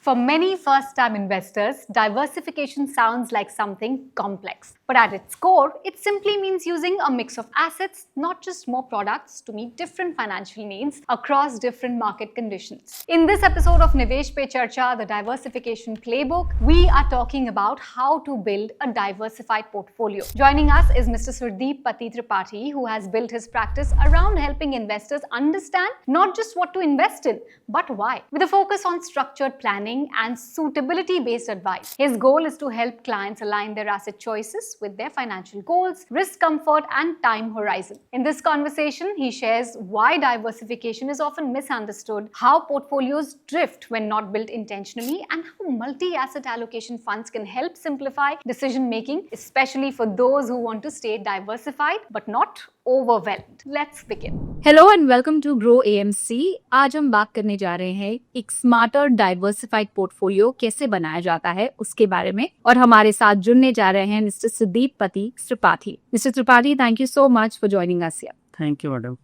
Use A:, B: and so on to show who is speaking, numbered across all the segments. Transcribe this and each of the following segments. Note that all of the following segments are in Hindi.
A: For many first-time investors, diversification sounds like something complex. But at its core, it simply means using a mix of assets, not just more products, to meet different financial needs across different market conditions. In this episode of Nivesh Pe Charcha, the Diversification Playbook, we are talking about how to build a diversified portfolio. Joining us is Mr. Surdeep Pati Tripathi, who has built his practice around helping investors understand not just what to invest in, but why, with a focus on structured planning and suitability-based advice. His goal is to help clients align their asset choices with their financial goals, risk comfort, and time horizon. In this conversation, he shares why diversification is often misunderstood, how portfolios drift when not built intentionally, and how multi-asset allocation funds can help simplify decision-making, especially for those who want to stay diversified but not overwhelmed. Let's begin.
B: Hello and welcome to Groww AMC. आज हम बात करने जा रहे हैं एक स्मार्टर डाइवर्सिफाइड पोर्टफोलियो कैसे बनाया जाता है उसके बारे में, और हमारे साथ जुड़ने जा रहे हैं मिस्टर सुदीप पति Tripathi. Mister Tripathi, thank you so much for joining us here.
C: Thank you madam.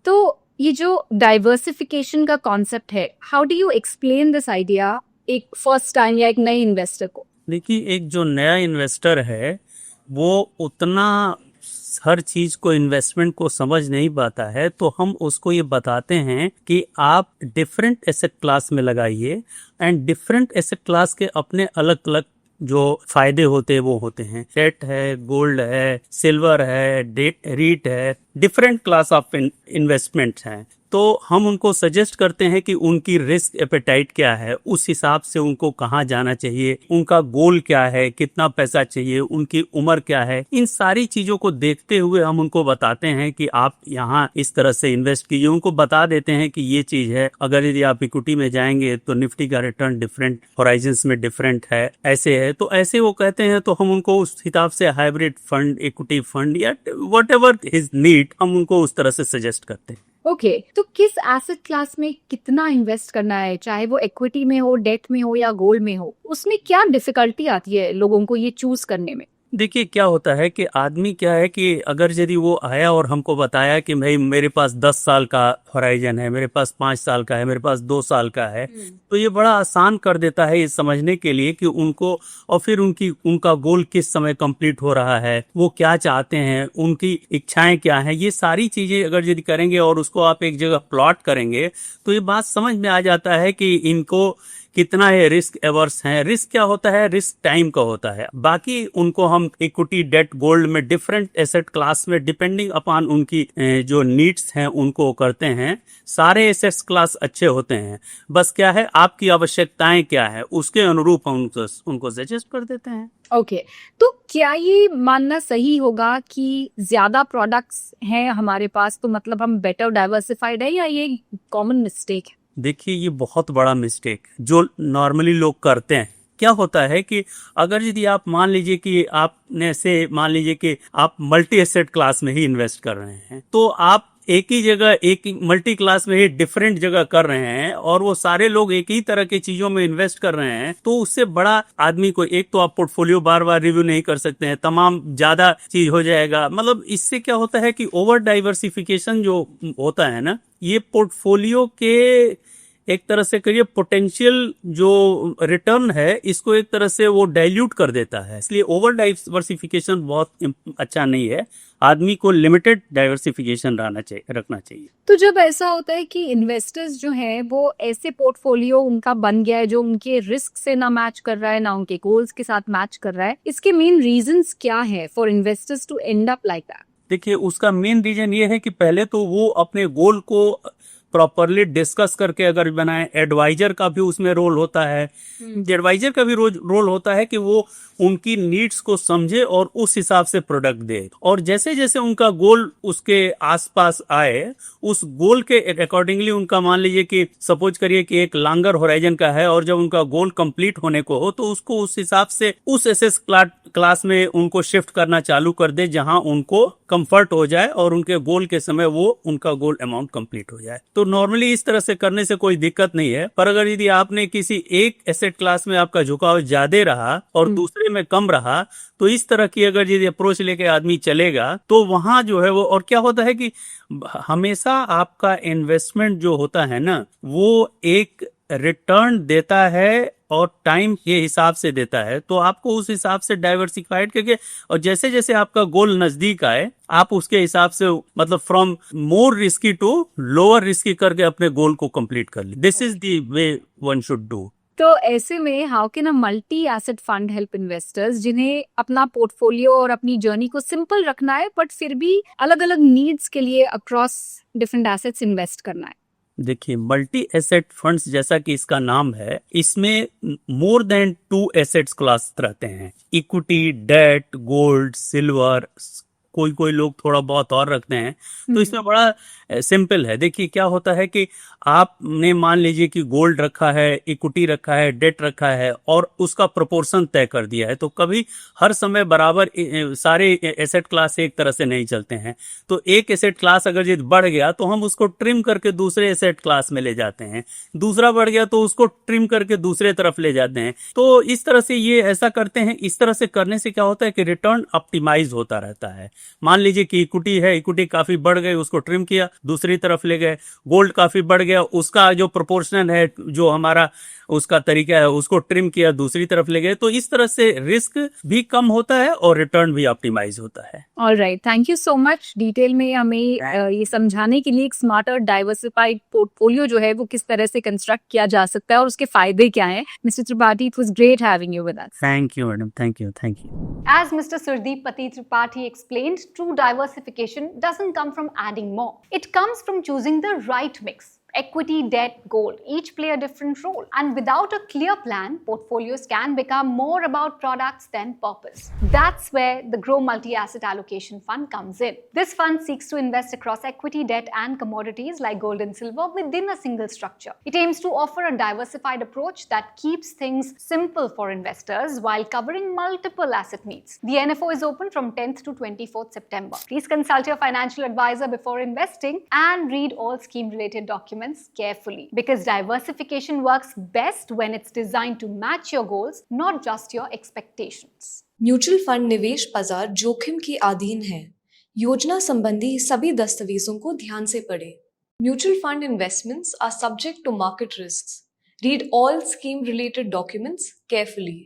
B: तो ये जो डाइवर्सिफिकेशन का कॉन्सेप्ट है, how do you explain this idea एक फर्स्ट टाइम या एक नए इन्वेस्टर को?
C: देखिए, एक जो नया इन्वेस्टर है वो उतना हर चीज को, इन्वेस्टमेंट को समझ नहीं पाता है, तो हम उसको ये बताते हैं कि आप डिफरेंट एसेट क्लास में लगाइए, एंड डिफरेंट एसेट क्लास के अपने अलग अलग जो फायदे होते हैं वो होते हैं। डेट है, गोल्ड है, सिल्वर है, रीट है, डिफरेंट क्लास ऑफ इन्वेस्टमेंट हैं। तो हम उनको सजेस्ट करते हैं कि उनकी रिस्क एपेटाइट क्या है, उस हिसाब से उनको कहाँ जाना चाहिए, उनका गोल क्या है, कितना पैसा चाहिए, उनकी उम्र क्या है। इन सारी चीजों को देखते हुए हम उनको बताते हैं कि आप यहाँ इस तरह से इन्वेस्ट कीजिए। उनको बता देते हैं कि ये चीज है, अगर यदि आप इक्विटी में जाएंगे तो निफ्टी का रिटर्न डिफरेंट होराइजन्स में डिफरेंट है, ऐसे है। तो ऐसे वो कहते हैं, तो हम उनको उस हिसाब से हाइब्रिड फंड, इक्विटी फंड या वट एवर हिज नीड, हम उनको उस तरह से सजेस्ट करते हैं।
B: ओके, तो किस एसेट क्लास में कितना इन्वेस्ट करना है, चाहे वो इक्विटी में हो, डेट में हो या गोल्ड में हो, उसमें क्या डिफिकल्टी आती है लोगों को ये चूज करने में?
C: देखिए, क्या होता है कि आदमी क्या है कि अगर यदि वो आया और हमको बताया कि भाई मेरे पास 10 साल का होराइजन है, मेरे पास 5 साल का है, मेरे पास 2 साल का है, तो ये बड़ा आसान कर देता है ये समझने के लिए कि उनको, और फिर उनका गोल किस समय कंप्लीट हो रहा है, वो क्या चाहते हैं, उनकी इच्छाएं क्या हैं। ये सारी चीजें अगर यदि करेंगे और उसको आप एक जगह प्लॉट करेंगे तो ये बात समझ में आ जाता है कि इनको कितना है रिस्क एवर्स है। रिस्क क्या होता है? रिस्क टाइम का होता है। बाकी उनको हम इक्विटी, डेट, गोल्ड में डिफरेंट एसेट क्लास में डिपेंडिंग अपॉन उनकी जो नीड्स हैं उनको करते हैं। सारे एसेट्स क्लास अच्छे होते हैं, बस क्या है आपकी आवश्यकताएं क्या है उसके अनुरूप हम उनको सजेस्ट कर देते हैं।
B: ओके, तो क्या ये मानना सही होगा कि ज्यादा प्रोडक्ट्स हैं हमारे पास तो मतलब हम बेटर डाइवर्सिफाइड है, या ये कॉमन मिस्टेक है?
C: देखिए, ये बहुत बड़ा मिस्टेक जो नॉर्मली लोग करते हैं। क्या होता है कि अगर यदि आप मान लीजिए कि मान लीजिए कि आप मल्टी एसेट क्लास में ही इन्वेस्ट कर रहे हैं, तो आप एक ही जगह, एक मल्टी क्लास में ही डिफरेंट जगह कर रहे हैं, और वो सारे लोग एक ही तरह की चीजों में इन्वेस्ट कर रहे हैं, तो उससे बड़ा आदमी को, एक तो आप पोर्टफोलियो बार बार रिव्यू नहीं कर सकते हैं, तमाम ज्यादा चीज हो जाएगा। मतलब इससे क्या होता है कि ओवर डाइवर्सिफिकेशन जो होता है ना, ये पोर्टफोलियो के एक तरह से करिए पोटेंशियल जो रिटर्न है, इसको एक तरह से वो डाइल्यूट कर देता है। इसलिए ओवर डाइवर्सिफिकेशन बहुत अच्छा नहीं है। आदमी को लिमिटेड डाइवर्सिफिकेशन रखना चाहिए।
B: तो जब ऐसा होता है कि इन्वेस्टर्स जो हैं वो ऐसे पोर्टफोलियो उनका बन गया है जो उनके रिस्क से ना मैच कर रहा है, ना उनके गोल्स के साथ मैच कर रहा है, इसके मेन रीजंस क्या है for investors to end up like that?
C: देखिए, उसका मेन रीजन ये है कि पहले तो वो अपने गोल को प्रॉपरली डिस्कस करके अगर बनाए। एडवाइजर का भी उसमें रोल होता है। एडवाइजर का भी रोल होता है कि वो उनकी नीड्स को समझे और उस हिसाब से प्रोडक्ट दे, और जैसे जैसे उनका गोल उसके आसपास आए, उस गोल के अकॉर्डिंगली उनका, मान लीजिए कि सपोज करिए कि एक लॉन्गर होराइजन का है, और जब उनका गोल कंप्लीट होने को हो तो उसको उस हिसाब से उस एसेट क्लास में उनको शिफ्ट करना चालू कर दे जहां उनको कंफर्ट हो जाए और उनके गोल के समय वो उनका गोल अमाउंट कंप्लीट हो जाए। तो नॉर्मली इस तरह से करने से कोई दिक्कत नहीं है। पर अगर यदि आपने किसी एक एसेट क्लास में आपका झुकाव ज्यादा रहा और दूसरे में कम रहा, तो इस तरह की अगर यदि अप्रोच लेके आदमी चलेगा तो वहां जो है वो, और क्या होता है कि हमेशा आपका इन्वेस्टमेंट जो होता है ना, वो एक रिटर्न देता है और टाइम के हिसाब से देता है, तो आपको उस हिसाब से डाइवर्सिफाइड करके, और जैसे जैसे आपका गोल नजदीक आए आप उसके हिसाब से मतलब from more risky to lower risky करके अपने गोल को कंप्लीट कर ली. This is the way one should do.
B: तो ऐसे में how can a multi asset fund help investors जिन्हें अपना पोर्टफोलियो और अपनी जर्नी को सिंपल रखना है बट फिर भी अलग अलग नीड्स के लिए अक्रॉस डिफरेंट एसेट्स इन्वेस्ट करना है?
C: देखिए, मल्टी एसेट फंड्स जैसा कि इसका नाम है, इसमें मोर देन 2 एसेट्स क्लास रहते हैं. इक्विटी, डेट, गोल्ड, सिल्वर, कोई कोई लोग थोड़ा बहुत और रखते हैं. तो इसमें बड़ा सिंपल है. देखिए क्या होता है कि आपने मान लीजिए कि गोल्ड रखा है, इक्विटी रखा है, डेट रखा है और उसका प्रोपोर्शन तय कर दिया है, तो कभी हर समय बराबर सारे एसेट क्लास एक तरह से नहीं चलते हैं. तो एक एसेट क्लास अगर ये बढ़ गया तो हम उसको ट्रिम करके दूसरे एसेट क्लास में ले जाते हैं, दूसरा बढ़ गया तो उसको ट्रिम करके दूसरे तरफ ले जाते हैं. तो इस तरह से ये ऐसा करते हैं. इस तरह से करने से क्या होता है कि रिटर्न ऑप्टिमाइज होता रहता है. मान लीजिए कि इक्विटी है, इक्विटी काफी बढ़ गई, उसको ट्रिम किया, दूसरी तरफ ले गए. गोल्ड काफी बढ़ गया, उसका जो प्रोपोर्शन है, जो हमारा उसका तरीका है, उसको ट्रिम किया, दूसरी तरफ ले गए. तो इस तरह से रिस्क भी कम होता है और रिटर्न भी ऑप्टिमाइज होता है.
B: Alright, thank you so much detail में हमें ये समझाने के लिए एक स्मार्टर डाइवर्सिफाइड पोर्टफोलियो जो है वो किस तरह से कंस्ट्रक्ट किया जा सकता है और उसके फायदे क्या हैं. Mister Tripathi, it was great having you with us.
C: Thank you madam, thank you.
A: As Mr. Surdeep Pati Tripathi explained, true diversification doesn't come from adding more. It comes from choosing the right mix. Equity, debt, gold, each play a different role. And without a clear plan, portfolios can become more about products than purpose. That's where the Grow Multi-Asset Allocation Fund comes in. This fund seeks to invest across equity, debt, and commodities like gold and silver within a single structure. It aims to offer a diversified approach that keeps things simple for investors while covering multiple asset needs. The NFO is open from 10th to 24th September. Please consult your financial advisor before investing and read all scheme-related documents carefully, because diversification works best when it's designed to match your goals, not just your expectations.
D: Mutual fund निवेश बाजार जोखिम के अधीन है. योजना संबंधी सभी दस्तावेजों को ध्यान से पढ़ें. Mutual fund investments are subject to market risks. Read all scheme related documents carefully.